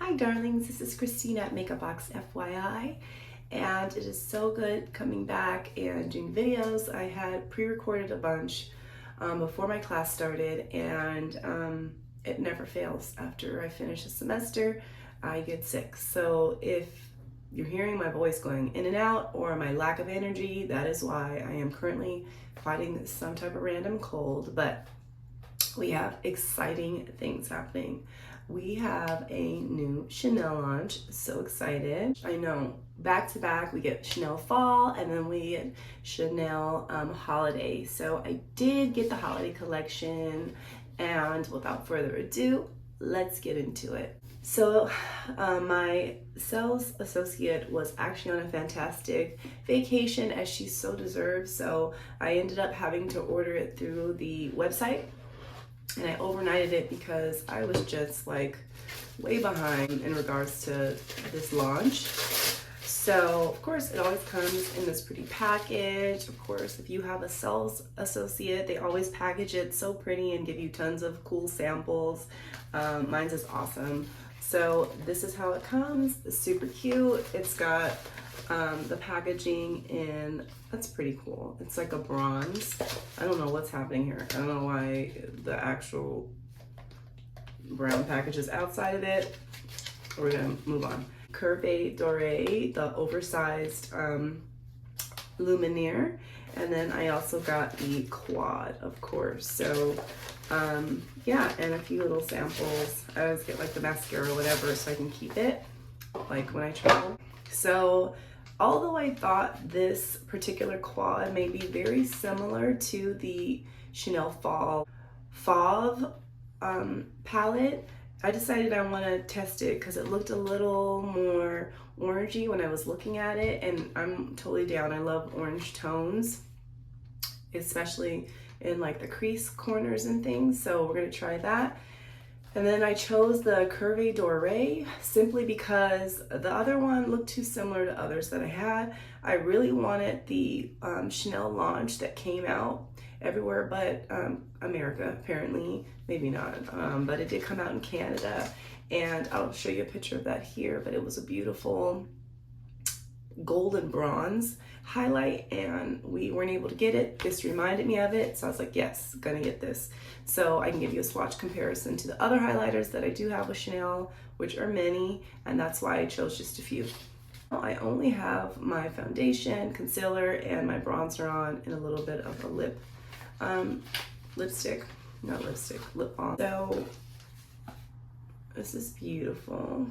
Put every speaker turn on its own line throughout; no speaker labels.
Hi darlings, this is Christina at Makeup Box FYI, and it is so good coming back and doing videos. I had pre-recorded a bunch before my class started, and it never fails. After I finish a semester, I get sick. So if you're hearing my voice going in and out or my lack of energy, that is why. I am currently fighting some type of random cold, but we have exciting things happening. We have a new Chanel launch. So excited. I know, back to back we get Chanel fall and then we get Chanel holiday. So I did get the holiday collection, and without further ado, let's get into it. So my sales associate was actually on a fantastic vacation, as she so deserves. So I ended up having to order it through the website, and I overnighted it because I was just like way behind in regards to this launch. So of course it always comes in this pretty package. Of course, if you have a sales associate, they always package it so pretty and give you tons of cool samples. Mine's is awesome. So this is how it comes. It's super cute. It's got the packaging in, that's pretty cool. It's like a bronze. I don't know what's happening here. I don't know why the actual brown package is outside of it. We're gonna move on. CUIVRÉ Doré, the oversized luminaire. And then I also got the quad, of course. So yeah, and a few little samples. I always get like the mascara or whatever so I can keep it like when I travel. So although I thought this particular quad may be very similar to the Chanel Fall Fauve palette, I decided I want to test it because it looked a little more orangey when I was looking at it, and I'm totally down. I love orange tones, especially in like the crease corners and things, so we're going to try that. And then I chose the CUIVRÉ Doré simply because the other one looked too similar to others that I had. I really wanted the Chanel launch that came out everywhere but America, apparently. Maybe not, but it did come out in Canada. And I'll show you a picture of that here, but it was a beautiful golden bronze highlight, and we weren't able to get it. This reminded me of it, so I was like, yes, gonna get this. So I can give you a swatch comparison to the other highlighters that I do have with Chanel, which are many, and that's why I chose just a few. I only have my foundation, concealer, and my bronzer on, and a little bit of a lip balm. So this is beautiful.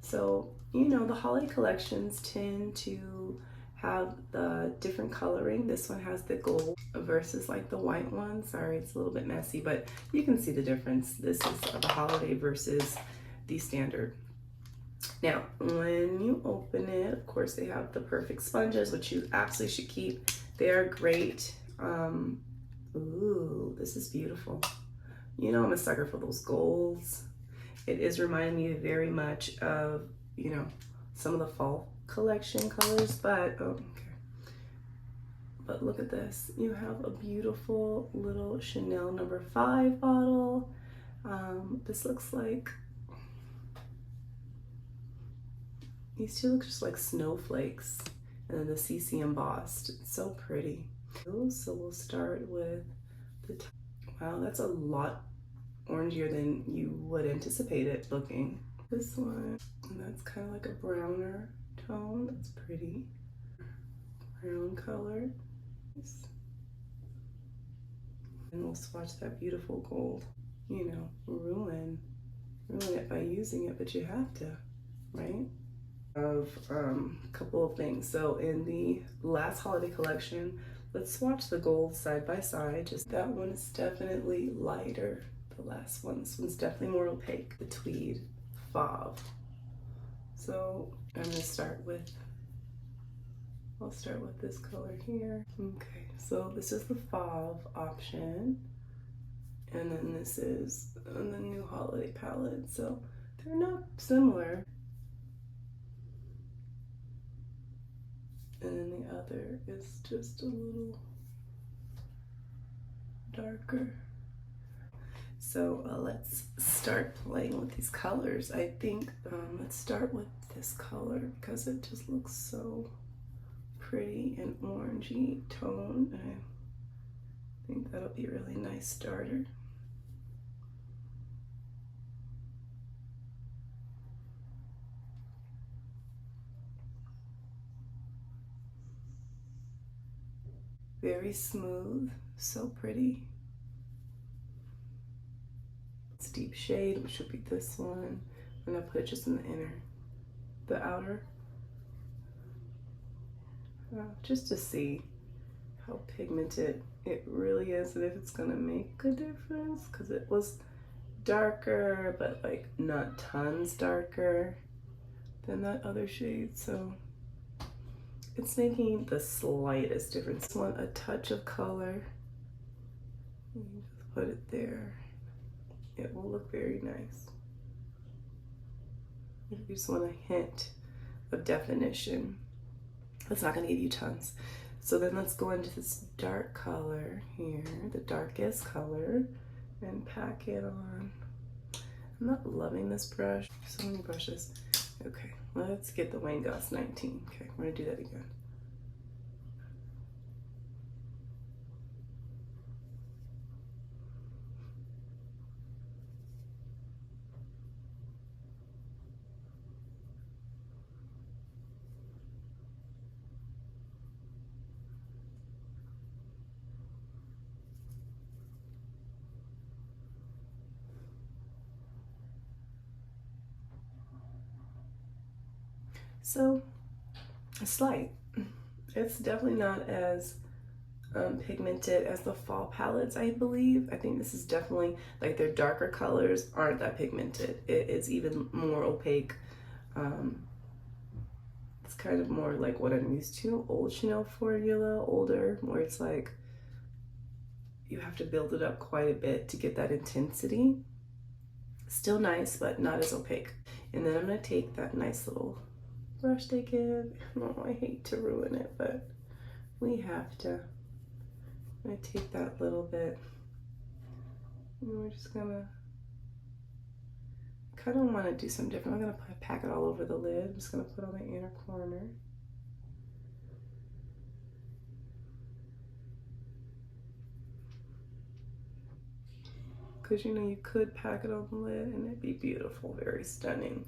So, you know, the holiday collections tend to have the different coloring. This one has the gold versus like the white one. Sorry, it's a little bit messy, but you can see the difference. This is the holiday versus the standard. Now, when you open it, of course, they have the perfect sponges, which you absolutely should keep. They are great. Ooh, this is beautiful. You know, I'm a sucker for those golds. It is reminding me very much of, you know, some of the fall collection colors, but okay. But look at this. You have a beautiful little Chanel No. 5 bottle. This looks like, these two look just like snowflakes, and then the CC embossed. It's so pretty. So we'll start with the top. Wow, that's a lot orangier than you would anticipate it looking. This one, and that's kind of like a browner tone. That's pretty. Brown color. And we'll swatch that beautiful gold. You know, ruin it by using it, but you have to, right? Of a couple of things. So in the last holiday collection, let's swatch the gold side by side. Just that one is definitely lighter. The last one, this one's definitely more opaque. The TWEED FAUVE. So I'm gonna start with, I'll start with this color here. Okay, so this is the Fauve option, and then this is the new holiday palette. So they're not similar. And then the other is just a little darker. So So let's start playing with these colors. I think let's start with this color because it just looks so pretty and orangey tone. And I think that'll be a really nice starter. Very smooth, so pretty. It's deep shade, which would be this one. I'm gonna put it just in the inner, the outer, just to see how pigmented it really is and if it's gonna make a difference, because it was darker, but like not tons darker than that other shade, so it's making the slightest difference. I want a touch of color. Just put it there. It will look very nice. You just want a hint of definition. It's not gonna give you tons. So then let's go into this dark color here, the darkest color, and pack it on. I'm not loving this brush. So many brushes. Okay, let's get the Wayne Goss 19. Okay, we're gonna do that again. So, it's light. It's definitely not as pigmented as the fall palettes, I believe. I think this is definitely, like, their darker colors aren't that pigmented. It's even more opaque. It's kind of more like what I'm used to, old Chanel formula, older, where it's like you have to build it up quite a bit to get that intensity. Still nice, but not as opaque. And then I'm gonna take that nice little brush they give. Oh, I hate to ruin it, but we have to. I'm gonna take that little bit, and we're just gonna kind of want to do something different. I'm gonna pack it all over the lid. I'm just gonna put on the inner corner. Because you know you could pack it on the lid and it'd be beautiful, very stunning,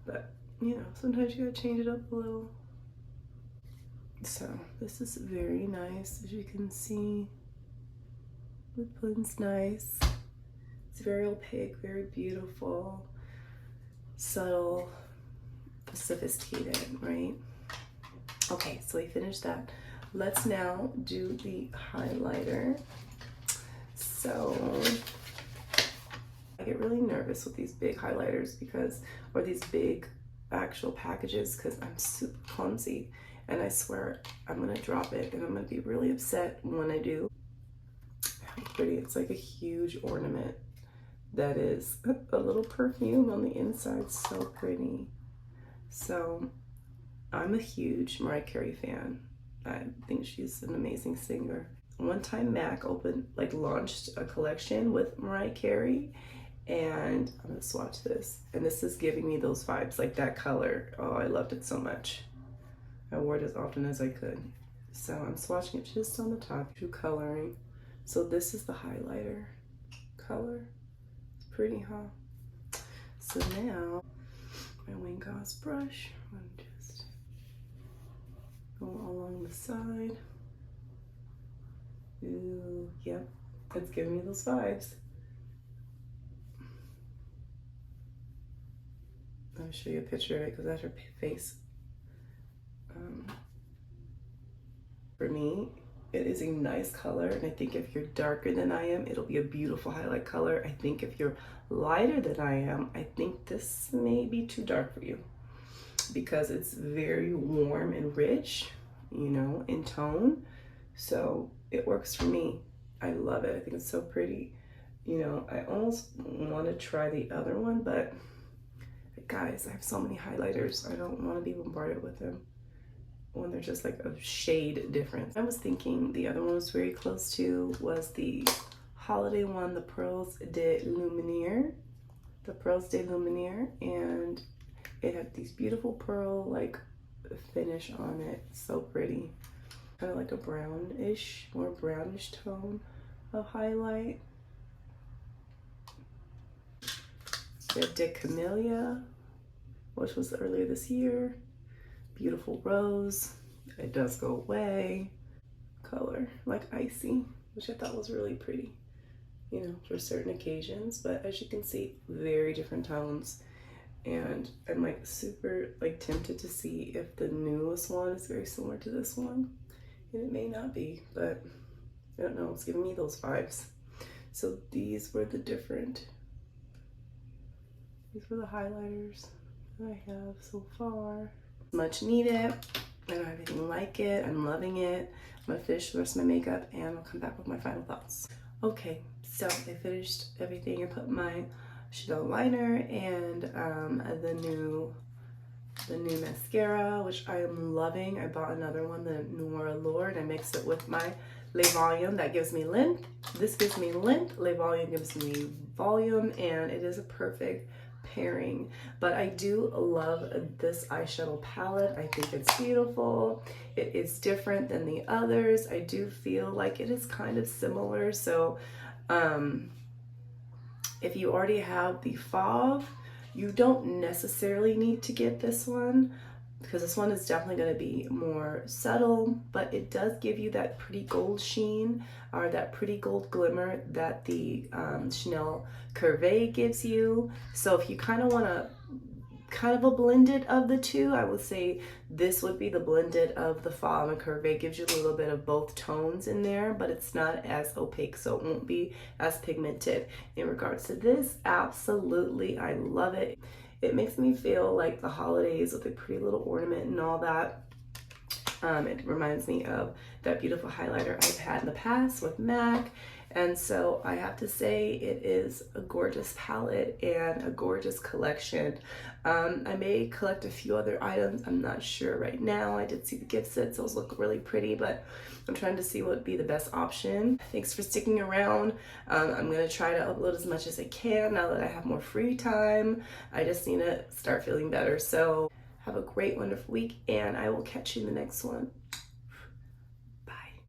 but you know, sometimes you gotta change it up a little. So this is very nice, as you can see. The blend's nice. It's very opaque, very beautiful, subtle, sophisticated, right? Okay, so we finished that. Let's now do the highlighter. So I get really nervous with these big highlighters because, or these big actual packages, because I'm super clumsy and I swear I'm gonna drop it and I'm gonna be really upset when I do. How pretty. It's like a huge ornament that is a little perfume on the inside. So pretty. So I'm a huge Mariah Carey fan. I think she's an amazing singer. One time MAC launched a collection with Mariah Carey, and I'm gonna swatch this, and this is giving me those vibes, like that color. Oh, I loved it so much. I wore it as often as I could. So I'm swatching it just on the top, true coloring. So this is the highlighter color. It's pretty, huh? So now my Wayne Goss brush, I'm just go along the side. Ooh, yep, it's giving me those vibes. I'll show you a picture of it because that's her face. For me, it is a nice color, and I think if you're darker than I am, it'll be a beautiful highlight color. I think if you're lighter than I am, I think this may be too dark for you because it's very warm and rich, you know, in tone. So it works for me. I love it. I think it's so pretty. You know, I almost want to try the other one, but guys, I have so many highlighters. I don't want to be bombarded with them when there's just like a shade difference. I was thinking the other one was very close to was the holiday one, the Pearls de Luminaire. The Pearls de Luminaire, and it had these beautiful pearl like finish on it. So pretty. Kind of like a brownish, more brownish tone of highlight. We have De Camellia, which was earlier this year. Beautiful rose. It does go away. Color like icy, which I thought was really pretty, you know, for certain occasions. But as you can see, very different tones. And I'm like super like tempted to see if the newest one is very similar to this one. And it may not be, but I don't know, it's giving me those vibes. So these were the highlighters that I have so far. Much needed. I don't have anything like it. I'm loving it. I'm gonna finish the rest of my makeup and I'll come back with my final thoughts. Okay, so I finished everything. I put my Shadow liner and the new mascara, which I am loving. I bought another one, the Noir Allure, and I mixed it with my Le Volume. That gives me length. This gives me length. Le Volume gives me volume, and it is a perfect pairing. But I do love this eyeshadow palette. I think it's beautiful. It is different than the others. I do feel like it is kind of similar. So if you already have the Fauve, you don't necessarily need to get this one, because this one is definitely going to be more subtle, but it does give you that pretty gold sheen or that pretty gold glimmer that the Chanel Curvé gives you. So if you kind of want to kind of a blended of the two, I would say this would be the blended of the Fauve, and Curvé gives you a little bit of both tones in there, but it's not as opaque, so it won't be as pigmented. In regards to this, absolutely, I love it. It makes me feel like the holidays with a pretty little ornament and all that. It reminds me of that beautiful highlighter I've had in the past with MAC. And so I have to say it is a gorgeous palette and a gorgeous collection. I may collect a few other items. I'm not sure right now. I did see the gift sets. Those look really pretty, but I'm trying to see what would be the best option. Thanks for sticking around. I'm going to try to upload as much as I can now that I have more free time. I just need to start feeling better. So have a great, wonderful week, and I will catch you in the next one.